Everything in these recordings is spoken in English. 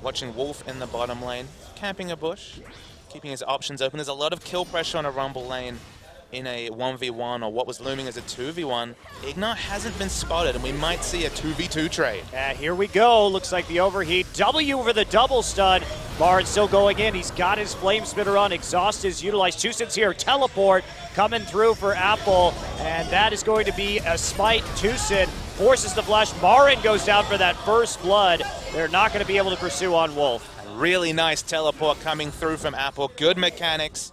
Watching Wolf in the bottom lane, camping a bush, keeping his options open. There's a lot of kill pressure on a Rumble lane in a 1v1 or what was looming as a 2v1. Ignar hasn't been spotted, and we might see a 2v2 trade. Here we go. Looks like the overheat. W over the double stun. Baron still going in. He's got his flame spitter on. Exhaust is utilized. Tusin's here. Teleport coming through for Apple, and that is going to be a smite. Tusin forces the flash. Marin goes down for that first blood. They're not going to be able to pursue on Wolf. Really nice teleport coming through from Apple. Good mechanics.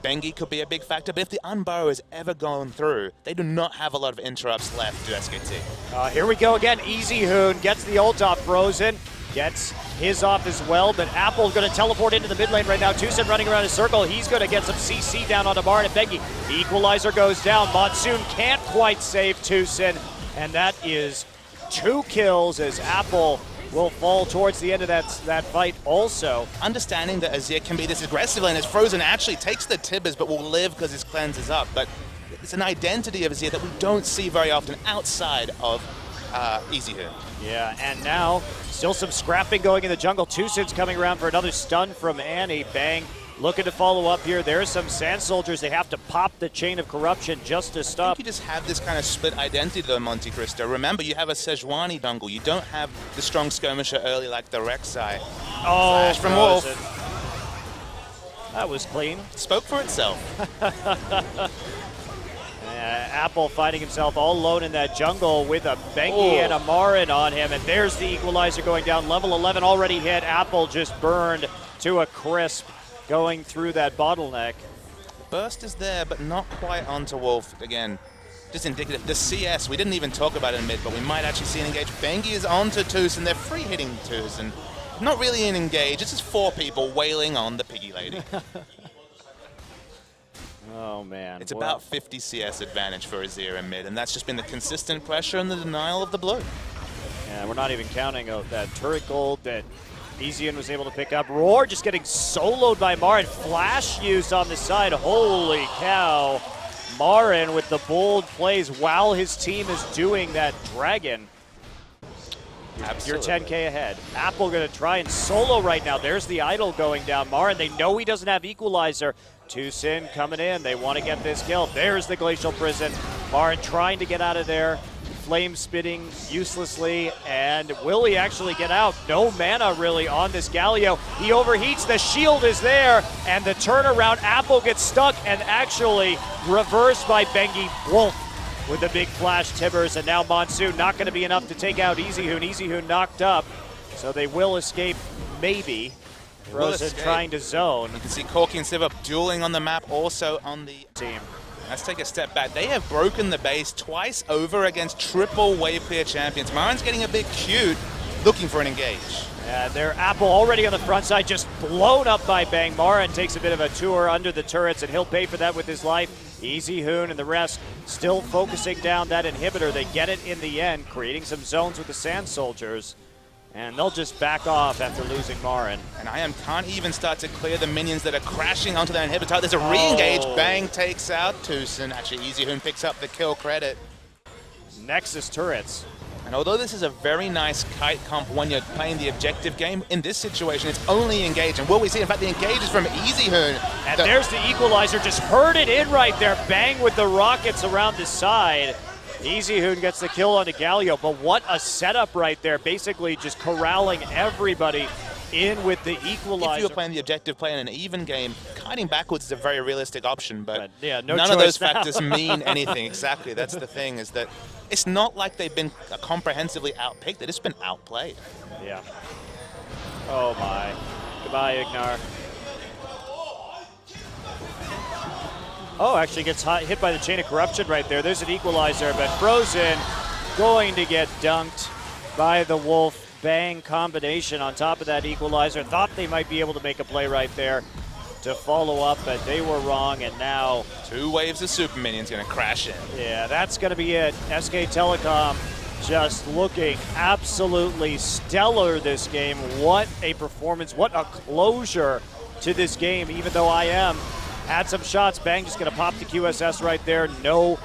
Bengi could be a big factor, but if the unburrow is ever going through, they do not have a lot of interrupts left to SKT. Here we go again. easyhoon gets the ult off Frozen. Gets his off as well, but Apple's going to teleport into the mid lane right now. Tusin running around a circle. He's going to get some CC down onto Marin and Bengi. The equalizer goes down. Monsoon can't quite save Tusin, and that is 2 kills as Apple will fall towards the end of that fight also. Understanding that Azir can be this aggressive lane as Frozen actually takes the Tibbers but will live because his cleanse is up. But it's an identity of Azir that we don't see very often outside of easyhoon. Yeah, and now still some scrapping going in the jungle. Tusin's coming around for another stun from Annie. Bang. Looking to follow up here. There's some Sand Soldiers. They have to pop the Chain of Corruption just to stop. I think you just have this kind of split identity though, Monte Cristo. Remember, you have a Sejuani jungle. You don't have the strong skirmisher early like the Rek'Sai. Oh, Flash from Wolf. That was clean. Spoke for itself. Apple finding himself all alone in that jungle with a Bengi and a Marin on him. And there's the equalizer going down. Level 11 already hit. Apple just burned to a crisp, going through that bottleneck. Burst is there, but not quite onto Wolf again. Just indicative. The CS, we didn't even talk about it in mid, but we might actually see an engage. Bengi is onto Tusin. They're free hitting Tusin. Not really an engage, it's just 4 people wailing on the piggy lady. Oh man. It's about 50 CS advantage for Azir in mid, and that's just been the consistent pressure and the denial of the blue. Yeah, we're not even counting that turret gold that easyhoon was able to pick up. Roar just getting soloed by Marin. Flash used on the side. Holy cow. Marin with the bold plays while his team is doing that dragon. Absolutely. You're 10K ahead. Apple going to try and solo right now. There's the idol going down. Marin, they know he doesn't have equalizer. Tusin coming in. They want to get this kill. There's the Glacial Prison. Marin trying to get out of there. Flame spitting uselessly, and will he actually get out? No mana really on this Galio. He overheats, the shield is there, and the turnaround, Apple gets stuck and actually reversed by Bengi. Wolf with the big flash Tibbers, and now Monsoon not going to be enough to take out easyhoon. easyhoon knocked up, so they will escape maybe. Frozen trying to zone. You can see Corki and Civ dueling on the map, also on the team. Let's take a step back. They have broken the base twice over against triple wave clear champions. Marin's getting a bit cute, looking for an engage. Their Apple already on the front side, just blown up by Bang. Marin takes a bit of a tour under the turrets, and he'll pay for that with his life. easyhoon and the rest still focusing down that inhibitor. They get it in the end, creating some zones with the Sand Soldiers. And they'll just back off after losing Marin. And IM can't even start to clear the minions that are crashing onto their inhibitor. There's a re-engage. Bang takes out Tusin. Actually, easyhoon picks up the kill credit. Nexus turrets. And although this is a very nice kite comp when you're playing the objective game, in this situation, it's only engage. And will we see, in fact, the engage is from easyhoon. And there's the equalizer. Just heard it in right there. Bang with the rockets around the side. easyhoon gets the kill onto Galio, but what a setup right there. Basically just corralling everybody in with the equalizer. If you're playing the objective play in an even game, kiting backwards is a very realistic option, but yeah, none of those factors mean anything. Exactly, that's the thing, is that it's not like they've been comprehensively outpicked, they've just been outplayed. Yeah. Oh my. Goodbye, Ignar. Oh, actually gets hit by the Chain of Corruption right there. There's an equalizer, but Frozen going to get dunked by the Wolf. Bang combination on top of that equalizer. Thought they might be able to make a play right there to follow up, but they were wrong, and now 2 waves of super minions going to crash in. Yeah, that's going to be it. SK Telecom just looking absolutely stellar this game. What a performance. What a closure to this game, even though IM had some shots. Bang just going to pop the QSS right there. No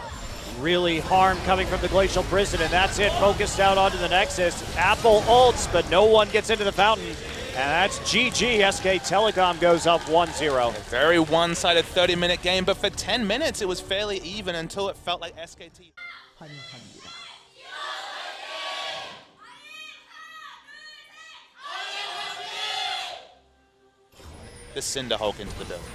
really harm coming from the Glacial Prison, and that's it. Focused out onto the Nexus. Apple ults, but no one gets into the fountain. And that's GG. SK Telecom goes up 1-0. A very one-sided 30-minute game, but for 10 minutes it was fairly even until it felt like SKT. The Cinderhulk into the building.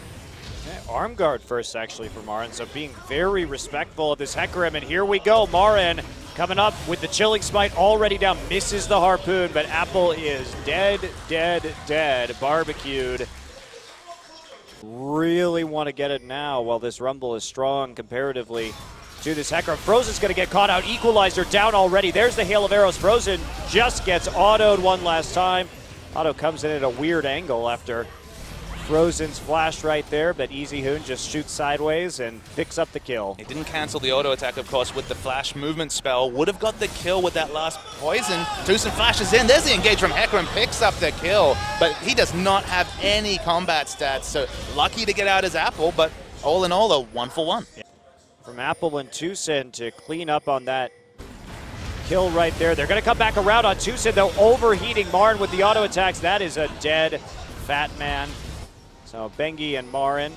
Yeah, arm guard first, actually, for Marin, so being very respectful of this Hecarim. And here we go, Marin coming up with the Chilling Smite already down, misses the Harpoon, but Apple is dead, dead, dead, barbecued. Really want to get it now while this Rumble is strong comparatively to this Hecarim. Frozen's going to get caught out, Equalizer down already. There's the Hail of Arrows. Frozen just gets autoed one last time. Auto comes in at a weird angle after Frozen's flash right there, but easyhoon just shoots sideways and picks up the kill. He didn't cancel the auto attack, of course, with the flash movement spell. Would have got the kill with that last poison. Toosin flashes in. There's the engage from Hecarim, picks up the kill, but he does not have any combat stats, so lucky to get out his Apple, but all in all, a 1-for-1. Yeah. From Apple and Toosin to clean up on that kill right there. They're going to come back around on Toosin, though, overheating Marin with the auto attacks. That is a dead fat man. So Bengi and Marin.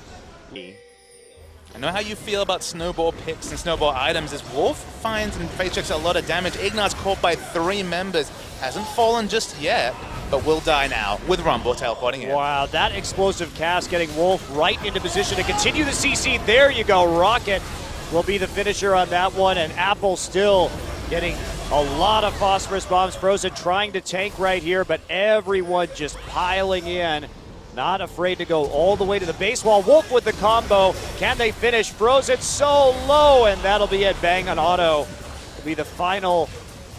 I know how you feel about snowball picks and snowball items as Wolf finds and face checks a lot of damage. Ignar's caught by 3 members. Hasn't fallen just yet, but will die now with Rumble teleporting in. Wow, that explosive cast getting Wolf right into position to continue the CC. There you go, Rocket will be the finisher on that one, and Apple still getting a lot of phosphorus bombs. Frozen trying to tank right here, but everyone just piling in. Not afraid to go all the way to the base wall. Wolf with the combo. Can they finish? Frozen so low, and that'll be it. Bang on auto. Will be the final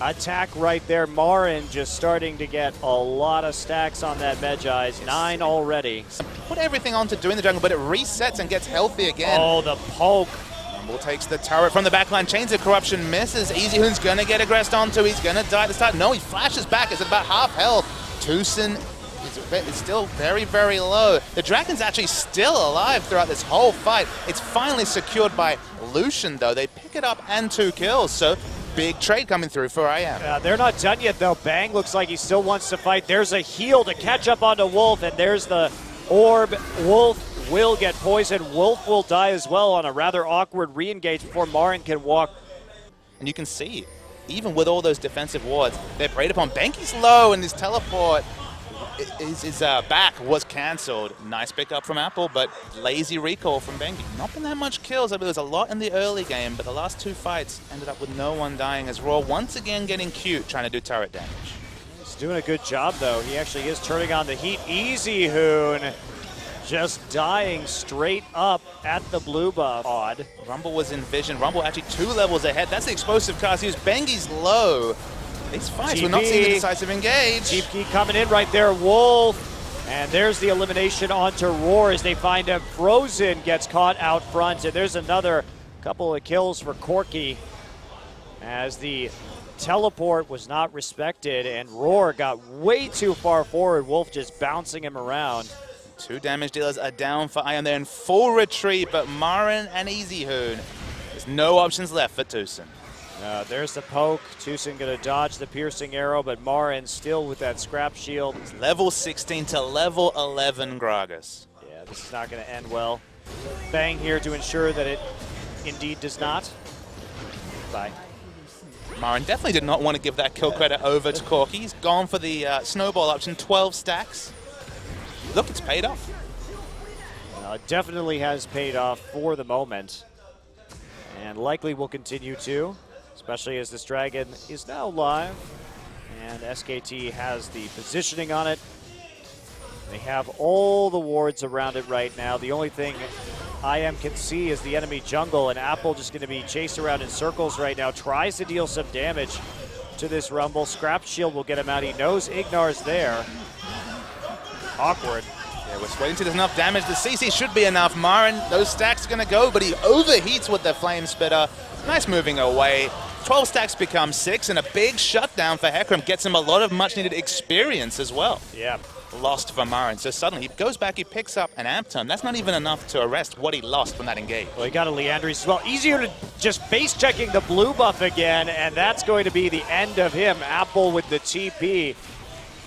attack right there. Marin just starting to get a lot of stacks on that Medjai's. 9 already. Put everything onto doing the jungle, but it resets and gets healthy again. Oh, the poke. Rumble takes the turret from the backline. Chains of Corruption misses. easyhoon's gonna get aggressed onto. He's gonna die at the start. No, he flashes back. It's at about half health. Toosin is still very, very low. The Dragon's actually still alive throughout this whole fight. It's finally secured by Lucian, though. They pick it up and 2 kills, so big trade coming through for IM. They're not done yet, though. Bang looks like he still wants to fight. There's a heal to catch up onto Wolf, and there's the orb. Wolf will get poisoned. Wolf will die as well on a rather awkward re-engage before Marin can walk. And you can see, even with all those defensive wards, they're preyed upon. Benki's low, and his teleport his back was cancelled. Nice pickup from Apple, but lazy recall from Bengi. Not been that much kills. I mean, there was a lot in the early game, but the last 2 fights ended up with no one dying as Raw once again getting cute, trying to do turret damage. He's doing a good job, though. He actually is turning on the heat. easyhoon just dying straight up at the blue buff. Odd. Rumble was in vision. Rumble actually 2 levels ahead. That's the explosive cast. He was Bengi's low. These fights, we're not seeing the decisive engage. Deep Key coming in right there, Wolf. And there's the elimination onto Roar as they find him. Frozen gets caught out front. And there's another couple of kills for Corki as the teleport was not respected and Roar got way too far forward. Wolf just bouncing him around. 2 damage dealers are down for Ion. They're in full retreat, but Marin and easyhoon, there's no options left for Toosin. There's the poke. Toosin going to dodge the piercing arrow, but Marin still with that scrap shield. It's level 16 to level 11 Gragas. Yeah, this is not going to end well. Bang here to ensure that it indeed does not. Bye. Marin definitely did not want to give that kill credit over to Corki. He's gone for the snowball option, 12 stacks. Look, it's paid off. It definitely has paid off for the moment. And likely will continue to, especially as this Dragon is now live. And SKT has the positioning on it. They have all the wards around it right now. The only thing IM can see is the enemy jungle, and Apple just going to be chased around in circles right now. Tries to deal some damage to this Rumble. Scrap shield will get him out. He knows Ignar's there. Awkward. Yeah, we're waiting till there's enough damage. The CC should be enough. Marin, those stacks are going to go, but he overheats with the Flame Spitter. Nice moving away. 12 stacks become 6, and a big shutdown for Hecarim gets him a lot of much-needed experience as well. Yeah. lost for Marin. So suddenly he goes back, he picks up an amp turn. That's not even enough to arrest what he lost from that engage. Well, he got a Leandris as well. Easier to just face checking the blue buff again, and that's going to be the end of him. Apple with the TP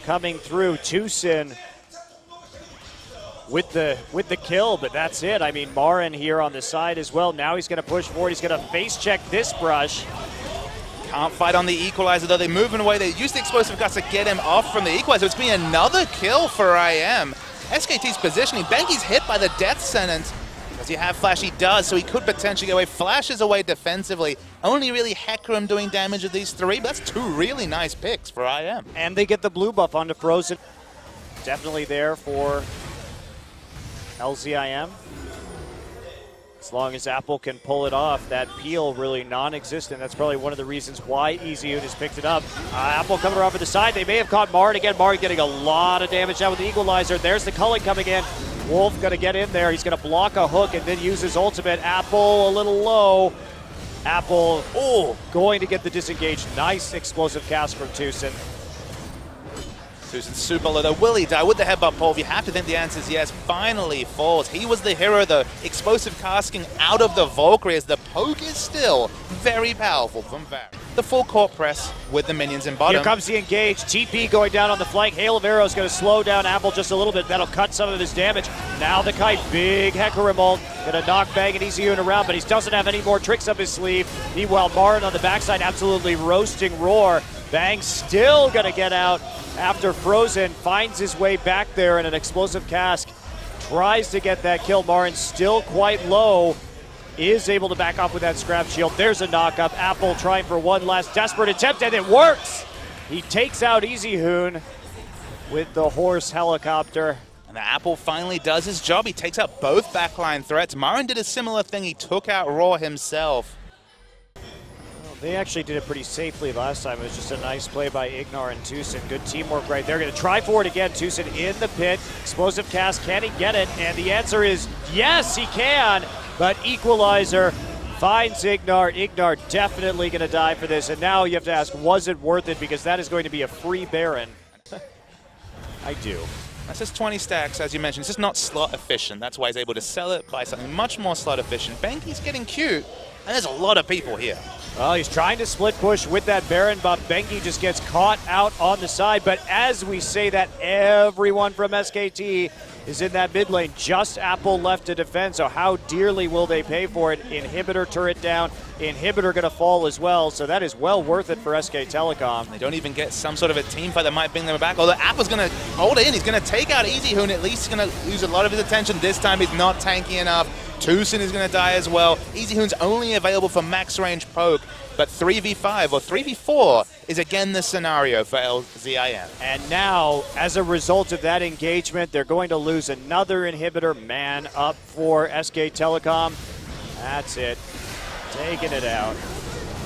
coming through. Tucson with the kill, but that's it. I mean, Marin here on the side as well. Now he's going to push forward. He's going to face check this brush. Can't fight on the equalizer, though. They're moving away. They use the explosive gas to get him off from the equalizer. It's been another kill for IM. SKT's positioning. Bengi's hit by the death sentence. Does he have Flash? He does, so he could potentially go away. Flashes away defensively. Only really Hecarim doing damage of these three, but that's two really nice picks for IM. And they get the blue buff onto Frozen. Definitely there for LZIM. As long as Apple can pull it off, that peel really non-existent. That's probably one of the reasons why EasyUn has picked it up. Apple coming around for the side. They may have caught Marin again. Marin getting a lot of damage now with the equalizer. There's the culling coming in. Wolf going to get in there. He's going to block a hook and then use his ultimate. Apple a little low. Apple, going to get the disengage. Nice explosive cast from Tucson. Tucson's super low though. Will he die with the headbutt pull? If you have to think the answer is yes. Finally falls. He was the hero though. Explosive casting out of the Valkyrie as the poke is still very powerful from Var. The full court press with the minions in bottom. Here comes the engage. TP going down on the flank. Hail of Arrows going to slow down Apple just a little bit. That'll cut some of his damage. Now the kite. Big Hecarim ult. Going to knock Bang and EasyUn around, but he doesn't have any more tricks up his sleeve. Meanwhile, Marin on the backside absolutely roasting Roar. Bang still going to get out after Frozen finds his way back there in an explosive cask. Tries to get that kill. Marin still quite low. Is able to back off with that scrap shield. There's a knock-up. Apple trying for one last desperate attempt, and it works! He takes out EasyUn with the horse helicopter. And the Apple finally does his job. He takes out both backline threats. Marin did a similar thing. He took out Raw himself. They actually did it pretty safely last time. It was just a nice play by Ignar and Tucson. Good teamwork right there. Going to try for it again. Tucson in the pit. Explosive cast. Can he get it? And the answer is yes, he can. But equalizer finds Ignar. Ignar definitely going to die for this. And now you have to ask, was it worth it? Because that is going to be a free Baron. I do. That's just 20 stacks, as you mentioned. It's just not slot efficient. That's why he's able to sell it, buy something much more slot efficient. Bengi's getting cute, and there's a lot of people here. Well, he's trying to split push with that Baron buff. Bengi just gets caught out on the side. But as we say that, everyone from SKT is in that mid lane. Just Apple left to defend, so how dearly will they pay for it? Inhibitor turret down. Inhibitor going to fall as well, so that is well worth it for SK Telecom. They don't even get some sort of a team fight that might bring them back. Although Apple's going to hold it in. He's going to take out EasyUn. At least he's going to lose a lot of his attention. This time he's not tanky enough. Tucson is going to die as well. EasyUn's only available for max range poke, but 3v5 or 3v4 is again the scenario for LZIM. And now, as a result of that engagement, they're going to lose another inhibitor. Man up for SK Telecom. That's it. Taking it out.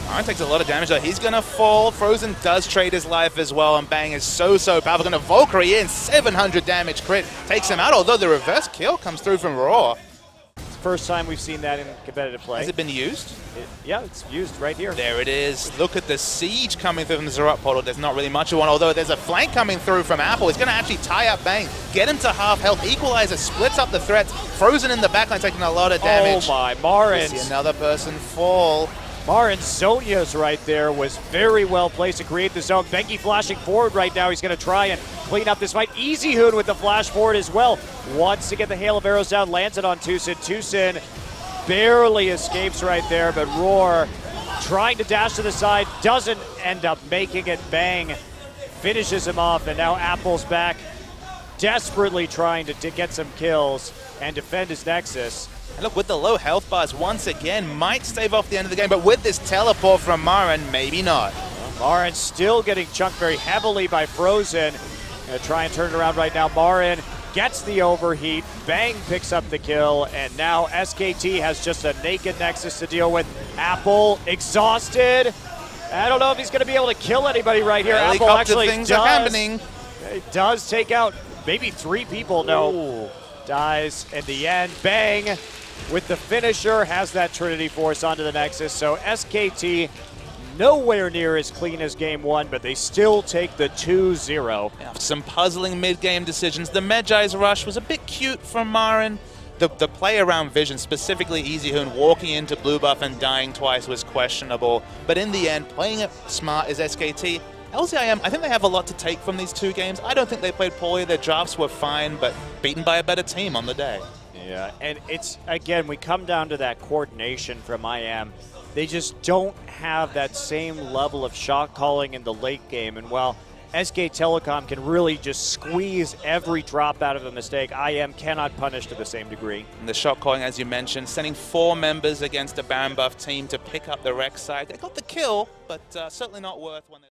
Marin takes a lot of damage though. He's going to fall. Frozen does trade his life as well, and Bang is so powerful. Going to Valkyrie in, 700 damage crit. Takes him out, although the reverse kill comes through from Raw. First time we've seen that in competitive play. Has it been used? Yeah, it's used right here. There it is. Look at the siege coming through from the Zerat portal. There's not really much of one, although there's a flank coming through from Apple. He's going to actually tie up Bang, get him to half health. Equalizer splits up the threats. Frozen in the backline, taking a lot of damage. Oh my, Marin. See another person fall. Marin Zonia's right there was very well placed to create the zone. Bengi flashing forward right now. He's going to try and clean up this fight. EasyUn with the flash forward as well. Wants to get the hail of arrows down, lands it on Tucson. Tucson barely escapes right there, but Roar trying to dash to the side, doesn't end up making it. Bang finishes him off, and now Apple's back, desperately trying to get some kills and defend his Nexus. And look, with the low health bars, once again, might stave off the end of the game, but with this teleport from Marin, maybe not. Marin still getting chunked very heavily by Frozen. Gonna try and turn it around right now. Marin gets the overheat. Bang picks up the kill, and now SKT has just a naked Nexus to deal with. Apple exhausted. I don't know if he's going to be able to kill anybody right here. Apple actually does take out maybe 3 people. No, ooh. Dies in the end. Bang with the finisher has that Trinity Force onto the Nexus. So SKT Nowhere near as clean as game one, but they still take the 2-0. After some puzzling mid-game decisions, the Medjai's rush was a bit cute from Marin. The play around Vision, specifically EasyHoon walking into blue buff and dying twice, was questionable. But in the end, playing it smart is SKT. LCIM, I think they have a lot to take from these two games. I don't think they played poorly. Their drafts were fine, but beaten by a better team on the day. Yeah, and it's, again, we come down to that coordination from IM. They just don't have that same level of shot calling in the late game. And while SK Telecom can really just squeeze every drop out of a mistake, IM cannot punish to the same degree. And the shot calling, as you mentioned, sending 4 members against a Baron buff team to pick up the Rex side. They got the kill, but certainly not worth when they